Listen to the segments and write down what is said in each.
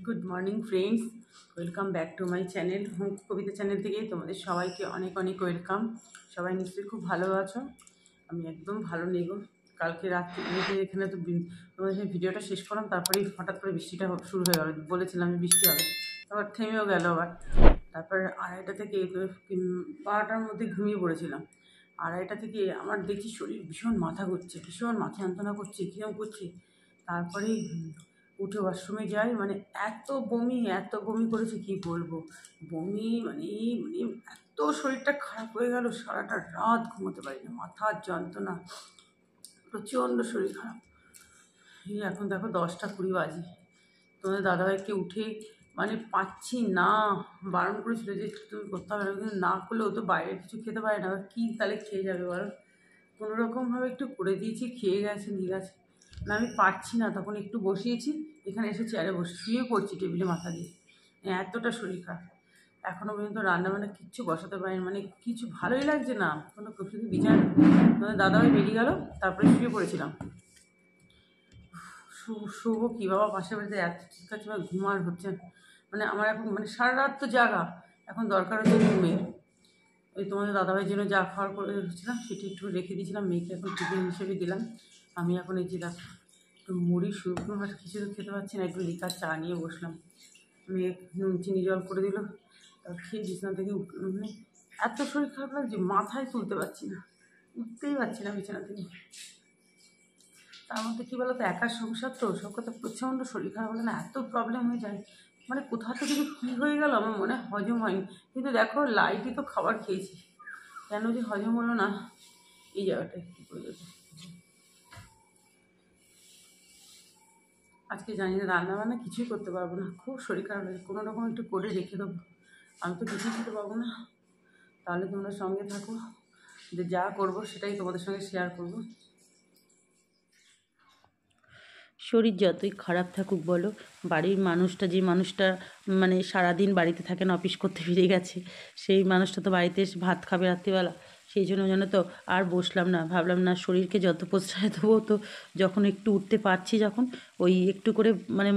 Good morning friends, welcome back to my channel home Kobita channel থেকে তোমাদের সবাইকে অনেক অনেক ওয়েলকাম। সবাই নিশ্চয়ই খুব ভালো আছো। আমি একদম ভালো নেই গো। কালকে রাত্রি এখানে তো তোমাদের সাথে ভিডিওটা শেষ করলাম, তারপরেই হঠাৎ করে বৃষ্টিটা শুরু হয়ে গেল। বলেছিলাম যে বৃষ্টি হবে, আবার থেমেও গেল আবার। তারপর 2:30 থেকে 12টার মধ্যে ঘুমিয়ে পড়েছিলাম। 2:30 থেকে আমার দেখছি শরীর ভীষণ মাথা ঘুরছে, ভীষণ মাথা যন্ত্রণা করছে, কীরকম করছে। তারপরেই উঠে ওয়াশরুমে যাই, মানে এত বমি করেছে কি বলবো। বমি মানে মানে এত শরীরটা খারাপ হয়ে গেল, সারাটা রাত ঘুমোতে পারি না, মাথার যন্ত্রণা, প্রচণ্ড শরীর খারাপ। এই এখন দেখো 10টা 20 বাজে, তোমাদের দাদাভাইকে উঠে মানে পাচ্ছি না। বারণ করেছিল যে তুমি করতে হবে না, কিন্তু না করলে ও তো বাইরে কিছু খেতে পারে না, আবার কী তাহলে খেয়ে যাবে বলো। কোনোরকমভাবে একটু করে দিয়েছি, খেয়ে গেছে, নিয়ে গেছে। না আমি পারছি না, তখন একটু বসিয়েছি, এখানে এসে চেয়ারে বসে শুয়ে পড়ছি টেবিলে মাথা দিয়ে, এতটা শরীর খারাপ। এখনও পর্যন্ত রান্নাবান্না কিচ্ছু বসাতে পারিনি, মানে কিছু ভালোই লাগছে না কোনো। শুধু বিছানা দাদাভাই বেরিয়ে গেল, তারপরে শুয়ে পড়েছিলাম। শুভ কী বাবা, পাশের বাড়িতে এত ঠিক আছে, ঘুম আর হচ্ছে না। মানে আমার এখন মানে সারা রাত তো জাগা, এখন দরকার হচ্ছে ঘুমের। ওই তোমাদের দাদাভাইয়ের জন্য যা খাওয়ার করে রেখেছিলাম সেটি একটু রেখে দিয়েছিলাম, মেয়েকে এখন টিফিন হিসেবে দিলাম। আমি এখন এই যে দেখো একটু মুড়ি শুকনো আর কিছু তো খেতে পারছি না, একটু লিকার চা নিয়ে বসলাম। মেয়ে নুন চিনি জল করে দিল, তারপর খেয়ে বিছানা থেকে উঠলাম। মানে এত শরীর খারাপ লাগছে, মাথায় তুলতে পারছি না, উঠতেই পারছি না বিছানা থেকে। তার মধ্যে কী বলো তো, একার সংসার তো, সব কথা প্রচণ্ড শরীর খারাপ হলে না এত প্রবলেম হয়ে যায়। মানে কোথা থেকে যে কী হয়ে গেল আমার মনে হজম হয়নি। কিন্তু দেখো লাইটই তো খাবার খেয়েছি, কেন যে হজম হলো না এই জায়গাটায় কী করে যাবে। আজকে জানি না রান্নাবান্না কিছুই করতে পারবো না, খুব শরীর খারাপ লাগে। কোনো রকম একটু করে রেখে দেবো, আমি তো কিছুই খেতে পারবো না। তাহলে তোমরা সঙ্গে থাকো, যে যা করবো সেটাই তোমাদের সঙ্গে শেয়ার করবো। শরীর যতই খারাপ থাকুক বলো, বাড়ির মানুষটা, যে মানুষটা মানে সারাদিন বাড়িতে থাকে না, অফিস করতে ফিরে গেছে, সেই মানুষটা তো বাড়িতে এসে ভাত খাবে রাত্রিবেলা। সেই জন্য জানো তো আর বসলাম না, ভাবলাম না শরীরকে যত প্রশ্রয় দেবো, তো যখন একটু উঠতে পারছি, যখন ওই একটু করে মানে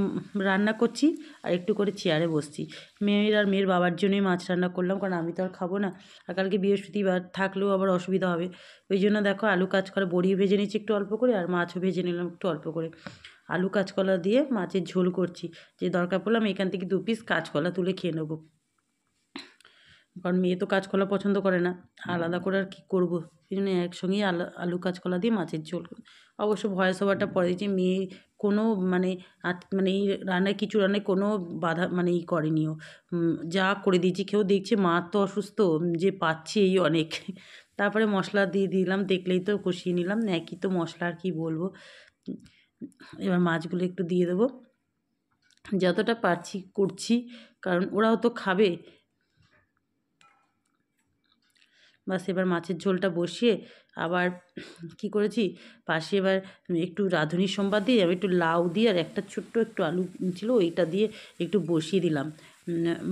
রান্না করছি আর একটু করে চেয়ারে বসছি। মেয়ের আর মেয়ের বাবার জন্যই মাছ রান্না করলাম, কারণ আমি তো আর খাবো না। আর কালকে বৃহস্পতিবার থাকলেও আবার অসুবিধা হবে। ওই জন্য দেখো আলু কাঁচকলা বড়ি ভেজে নিচ্ছি একটু অল্প করে, আর মাছও ভেজে নিলাম একটু অল্প করে। আলু কাঁচকলা দিয়ে মাছের ঝোল করছি, যে দরকার পড়লে আমি এখান থেকে 2 পিস কাঁচকলা তুলে খেয়ে নেবো, কারণ মেয়ে তো কাঁচকলা পছন্দ করে না। আলাদা করে আর কী করবো, এই জন্য একসঙ্গেই আলু কাঁচকলা দিয়ে মাছের ঝোল। অবশ্য ভয়েস ওভারটা পরে দিয়েছি। মেয়ে কোনো মানে মানে এই রান্নায় কিছু রান্নায় কোনো বাধা মানে ই করেনিও, যা করে দিয়েছি। কেউ দেখছে মা তো অসুস্থ, যে পাচ্ছি এই অনেক। তারপরে মশলা দিয়ে দিলাম, দেখলেই তো কষিয়ে নিলাম, একই তো মশলা, আর কি বলবো। এবার মাছগুলো একটু দিয়ে দেবো, যতটা পারছি করছি, কারণ ওরাও তো খাবে। বাস এবার মাছের ঝোলটা বসিয়ে আবার কি করেছি, পাশে এবার একটু রাঁধুনি সম্বাদ দিয়ে আমি একটু লাউ দিয়ে আর একটা ছোট্ট একটু আলু ছিল, ওইটা দিয়ে একটু বসিয়ে দিলাম।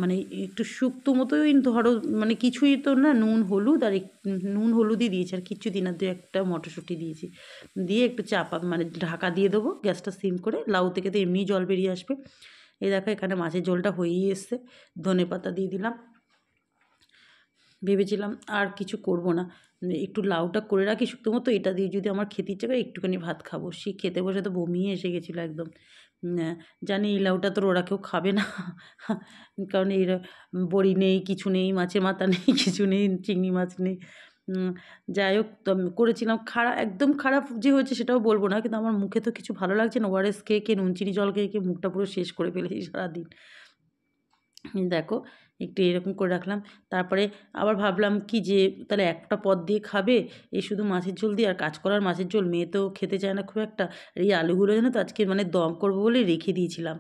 মানে একটু শুক্তো মতোই ধরো, মানে কিছুই তো না, নুন হলুদ আর নুন হলুদই দিয়েছি, আর কিচ্ছু দিই না, 2-1টা মটরশুঁটি দিয়েছি, দিয়ে একটু চাপা মানে ঢাকা দিয়ে দেবো, গ্যাসটা সিম করে। লাউ থেকে তো এমনি জল বেরিয়ে আসবে। এই দেখো এখানে মাছের ঝোলটা হয়েই এসছে, ধনেপাতা দিয়ে দিলাম। ভেবেছিলাম আর কিছু করব না, একটু লাউটা করে রাখি শুক্তো মতো, এটা দিয়ে যদি আমার খেতে ইচ্ছে করে একটুখানি ভাত খাবো। সে খেতে বসে তো বমিয়ে এসে গেছিলো একদম। জানি এই লাউটা তো ওরা কেউ খাবে না, কারণ এই বড়ি নেই, কিছু নেই, মাছের মাথা নেই, কিছু নেই, চিংড়ি মাছ নেই। যাই হোক, তো করেছিলাম। একদম খারাপ যে হয়েছে সেটাও বলবো না, কিন্তু আমার মুখে তো কিছু ভালো লাগছে না। ওআরএস খেয়ে খেয়ে, নুন চিনি জল খেয়ে খেয়ে মুখটা পুরো শেষ করে ফেলেছি সারাদিন। দেখো একটু এরকম করে রাখলাম। তারপরে আবার ভাবলাম কি, যে তাহলে একটা পদ দিয়ে খাবে, এই শুধু মাছের ঝোল দিয়ে, আর কাঁচকলার মাছের ঝোল মেয়ে তো খেতে চায় না খুব একটা। আর এই আলুগুলো জানো তো আজকে মানে দম করবো বলে রেখে দিয়েছিলাম,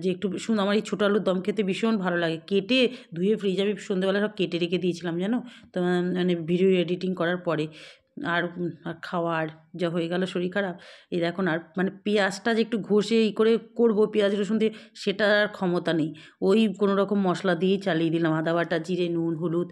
যে একটু শুনুন, আমার এই ছোটো আলুর দম খেতে ভীষণ ভালো লাগে। কেটে ধুয়ে ফ্রিজে আমি সন্ধ্যেবেলা সব কেটে রেখে দিয়েছিলাম জানো তো, মানে ভিডিও এডিটিং করার পরে। আর খাওয়ার যা হয়ে গেল শরীর খারাপ। এই দেখুন, আর মানে পেঁয়াজটা যে একটু ঘষে এই করে করবো পেঁয়াজ রসুন দিয়ে, সেটার আর ক্ষমতা নেই। ওই কোনো রকম মশলা দিয়েই চালিয়ে দিলাম, আদা বাটা, জিরে, নুন, হলুদ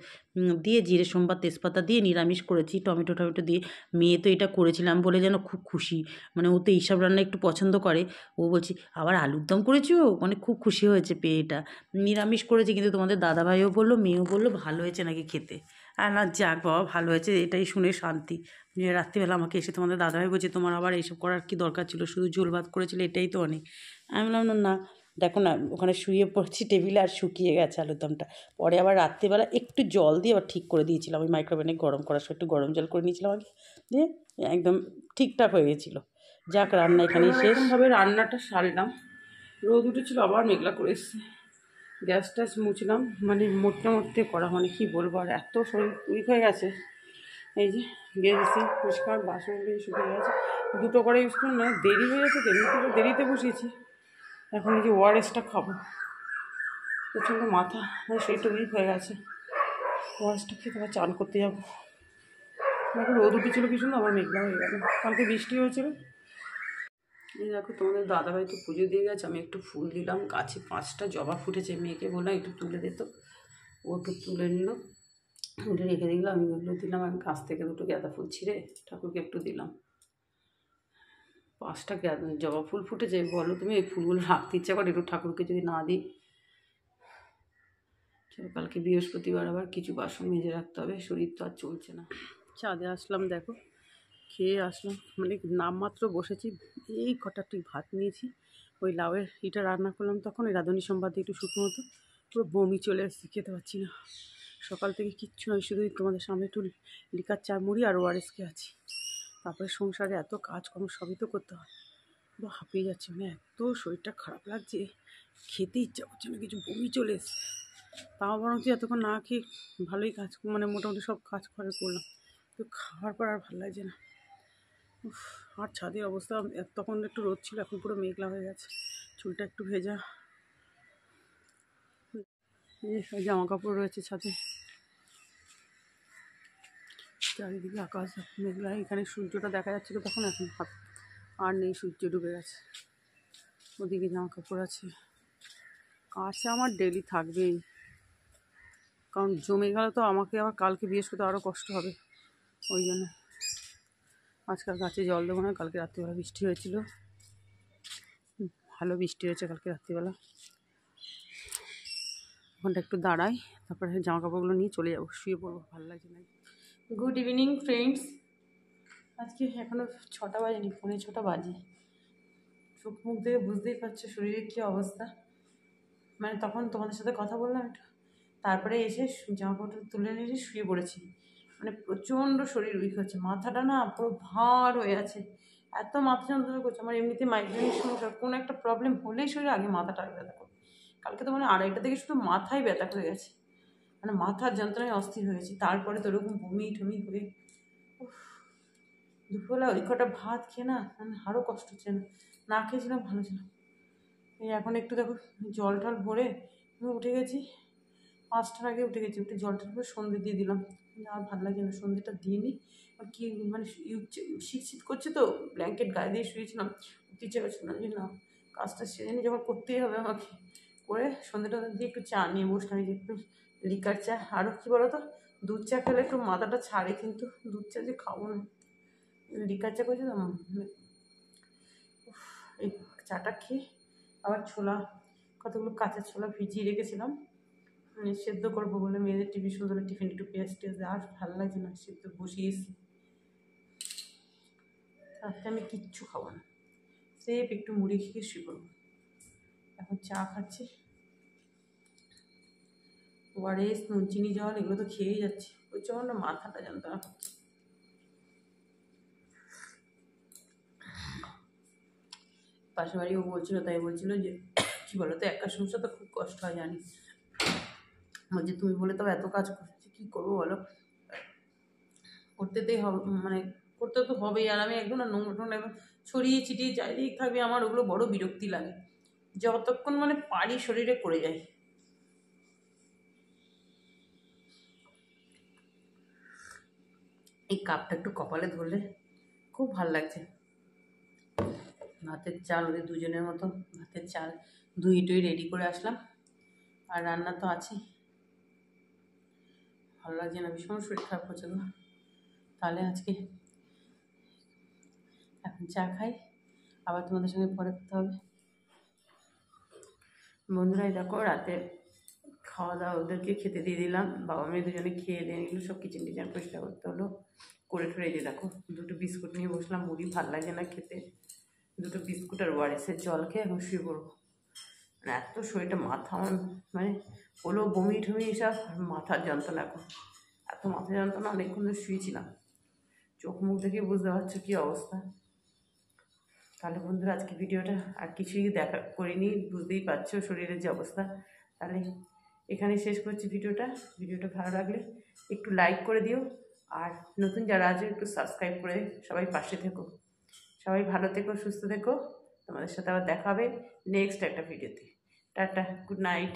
দিয়ে, জিরে, সোমবার, তেজপাতা দিয়ে নিরামিষ করেছি, টমেটো টমেটো দিয়ে। মেয়ে তো এটা করেছিলাম বলে যেন খুব খুশি, মানে ও তো এইসব রান্না একটু পছন্দ করে। ও বলছি আবার আলুর দম করেছো, মানে খুব খুশি হয়েছে পেয়ে। এটা নিরামিষ করেছি, কিন্তু তোমাদের দাদাভাইও বললো, মেয়েও বললো ভালো হয়েছে নাকি খেতে। আর না, যাক বাবা, ভালো হয়েছে, এটাই শুনে শান্তি। যে রাত্রিবেলা আমাকে এসে তোমাদের দাদাভাই বলছে তোমার আবার এইসব করার কি দরকার ছিল, শুধু ঝোল ভাত করেছিলে, এটাই তো অনেক। আমি বললাম না, দেখো না ওখানে শুয়ে পড়ছি টেবিলে, আর শুকিয়ে গেছে আলুর দমটা। পরে আবার রাত্রিবেলা একটু জল দিয়ে আবার ঠিক করে দিয়েছিলাম, ওই মাইক্রোওভেনে গরম করার সময় একটু গরম জল করে নিয়েছিলাম আগে, দিয়ে একদম ঠিকঠাক হয়ে গেছিলো। যাক, রান্না এখানেই শেষ। এরকমভাবে রান্নাটা সারলাম, রোদ উঠেছিল, আবার মেঘলা করে এসছে। গ্যাস ট্যাস মুছলাম, মানে মোটতে মোটতে করা, মানে কী বলবো, আর এত শরীর উইক হয়ে গেছে। এই যে গেছি পরিষ্কার, বাসনগুলো শুকিয়ে গেছে, দুটো করে ইউজ করুন না, দেরি হয়ে গেছে, এমনিতে দেরিতে বসিয়েছি। এখন এই যে ওআরএসটা খাবো, প্রচণ্ড মাথা, মানে শরীরটা উইক হয়ে গেছে। ওআরএসটা খেয়ে তারপর চান করতে যাবো। এখন রোদ উঠেছিল কি সুন্দর, আবার মেঘলা হয়ে গেল, কালকে বৃষ্টি হয়েছিল। এই দেখো তোমাদের দাদাভাই তো পুজো দিয়ে গেছে, আমি একটু ফুল দিলাম, গাছে 5টা জবা ফুটেছে, মেয়েকে বললাম একটু তুলে দিত, ও একটু তুলে নিল, তুলে রেখে দিলাম, আমি ওগুলো দিলাম। আমি গাছ থেকে 2টো গাঁদা ফুল ছিঁড়ে ঠাকুরকে একটু দিলাম। 5টা জবা ফুল ফুটেছে, বলো তুমি এই ফুলগুলো রাখতে ইচ্ছা করে একটু ঠাকুরকে যদি না দিই। চলো, কালকে বৃহস্পতিবার, আবার কিছু বাসন মেজে রাখতে হবে, শরীর তো আর চলছে না। ছাদে আসলাম, দেখো খেয়ে আসলাম, মানে নামমাত্র বসেছি, এই কটা ঠিক ভাত নিয়েছি। ওই লাউয়ের এটা রান্না করলাম তখন, ওই রাঁধুনি সম্বাদ দিয়ে একটু শুকনো হতো, পুরো বমি চলে এসেছে, খেতে পারছি না। সকাল থেকে কিচ্ছু নয়, শুধুই তোমাদের সামনে একটু লিকার চা মুড়ি আর ওআরএস খেয়ে আছি। তারপরে সংসারে এত কাজকর্ম সবই তো করতে হয়, পুরো হাঁপিয়ে যাচ্ছে, মানে এত শরীরটা খারাপ লাগছে, খেতে ইচ্ছা করছে না কিছু, বমি চলে এসছে। তাও বরঞ্চ এতক্ষণ না খেয়ে ভালোই কাজ, মানে মোটামুটি সব কাজ করে করলাম, তো খাওয়ার পর আর ভালো লাগছে না। আর ছাদের অবস্থা, তখন একটু রোদ ছিল, এখন পুরো মেঘলা হয়ে গেছে, চুলটা একটু ভেজা। এই জামা কাপড় রয়েছে ছাদে, চারিদিকে আকাশ মেঘলা, এখানে সূর্যটা দেখা যাচ্ছিল তখন, এখন আর নেই, সূর্য ডুবে গেছে। ওদিকে জামা কাপড় আছে, কাছে আমার ডেলি থাকবেই, কারণ জমে গেলে তো আমাকে আবার কালকে বৃহস্পতি আরও কষ্ট হবে। ওই জন্য আজকাল গাছে জল দেবো না, কালকে রাত্রিবেলা বৃষ্টি হয়েছিল, ভালো বৃষ্টি হয়েছে কালকে রাত্রিবেলা। ওখানটা একটু দাঁড়াই, তারপরে জামা কাপড়গুলো নিয়ে চলে যাবো, শুয়ে পড়বো, ভালো লাগছে না। গুড ইভিনিং ফ্রেন্ডস, আজকে এখনও 6টা বাজেনি, 6:45 বাজে। চোখ মুখ দেখে বুঝতেই পারছো শরীরের কী অবস্থা। মানে তখন তোমাদের সাথে কথা বললাম একটু, তারপরে এসে জামা কাপড় তুলে নিয়ে শুয়ে পড়েছি, মানে প্রচণ্ড শরীর উইক হচ্ছে, মাথাটা না পুরো ভার হয়ে আছে, এত মাথা যন্ত্রণা করছে। আমার এমনিতে মাইগ্রেনের সমস্যা, কোনো একটা প্রবলেম হলেই শরীরে আগে মাথাটা ব্যথা করে। কালকে তো মানে 2:30টা থেকে শুধু মাথায় ব্যথা করে গেছে, মানে মাথার যন্ত্রণায় অস্থির হয়েছি। তারপরে তো ওরকম বমি টমি করে দুপুরবেলা ওই কটা ভাত খেয়ে না, মানে আরও কষ্ট হচ্ছে, না খেয়েছিলাম ভালো ছিল। এই এখন একটু দেখো জল টল ভরে আমি উঠে গেছি, 5টার আগে উঠে গেছি, উঠে জল টল ভরে সন্ধ্যে দিয়ে দিলাম। আর ভালো লাগে না, সন্ধ্যেটা দিয়ে নিই। আর কি মানে শীত শীত করছে তো, ব্ল্যাঙ্কেট গায়ে দিয়ে শুয়েছিলাম, উঠতে ইচ্ছে করছিল না, যে না কাজটা সেরে নিয়ে যখন করতেই হবে আমাকে, করে সন্ধ্যেটা দিয়ে একটু চা নিয়ে বসলাম, যে একটু লিকার চা। আরও কী বলো তো, দুধ চা খেলে একটু মাথাটা ছাড়ে, কিন্তু দুধ চা যে খাবো না, লিকার চা করেছি তো। এই চাটা খেয়ে আবার ছোলা, কতগুলো কাঁচা ছোলা ভিজিয়ে রেখেছিলাম, মানে সেদ্ধ করবো বলে, মেয়েদের টিফিন সুন্দর টিফিন একটু পেঁয়াজ টেয়াজ, আর ভালো লাগছে না, সেদ্ধ বসিয়েছি। রাত্রে আমি কিচ্ছু খাবো না, সেফ একটু মুড়ি খেয়ে শুয়ে পড়বো। এখন চা খাচ্ছি, ওআরএস, নুন চিনি জল এগুলো তো খেয়েই যাচ্ছি, প্রচণ্ড মাথাটা যন্ত্রণা করছে। পাশে বাড়িও বলছিল, তাই বলছিল যে কী বলো তো, একা সংসার তো খুব কষ্ট হয় জানি, বলছি তুমি বলে তো এত কাজ করছি, কী করবো বলো, করতেতেই হবে, মানে করতে তো হবেই। আর আমি একদম না নোংরা টোংরা একদম ছড়িয়ে ছিটিয়ে চারিদিক থাকবে, আমার ওগুলো বড় বিরক্তি লাগে, যতক্ষণ মানে পারি শরীরে করে যাই। এই কাপটা একটু কপালে ধরলে খুব ভালো লাগছে। ভাতের চাল ওদের দুজনের মতো ভাতের চাল ধুই রেডি করে আসলাম, আর রান্না তো আছেই। ভালো লাগছে না, ভীষণ শরীর খারাপ হচ্ছে গো। তাহলে আজকে এখন চা খাই, আবার তোমাদের সঙ্গে পরে কথা হবে। বন্ধুরাই দেখো, রাতে খাওয়া দাওয়া ওদেরকে খেতে দিয়ে দিলাম, বাবা মেয়ে দুজনে খেয়ে দিয়ে নিল, সব কিচেন টিচেন পরিষ্কার করতে হলো করে ঠরে দিয়ে। দেখো দুটো বিস্কুট নিয়ে বসলাম, মুড়ি ভাল লাগে না খেতে, দুটো বিস্কুট আর ওয়ারেসের জল খেয়ে এখন শুয়ে পড়বো। মানে এত শরীরটা মাথা আমার মানে হলো বমি ঠমি এসব, মাথার যন্ত্রণা এখন এত মাথা যন্ত্রণা, অনেকক্ষণ ধরে শুয়েছিলাম, চোখ মুখ দেখে বুঝতে পারছো কী অবস্থা। তাহলে বন্ধুরা আজকে ভিডিওটা আর কিছুই দেখা করিনি, বুঝতেই পারছো শরীরের যে অবস্থা। তাহলে এখানে শেষ করছি ভিডিওটা ভালো লাগলে একটু লাইক করে দিও, আর নতুন যারা আছে একটু সাবস্ক্রাইব করে সবাই পাশে থেকো। সবাই ভালো থেকো, সুস্থ থেকো। তোমাদের সাথে আবার দেখা হবে নেক্সট একটা ভিডিওতে। Tata, good night.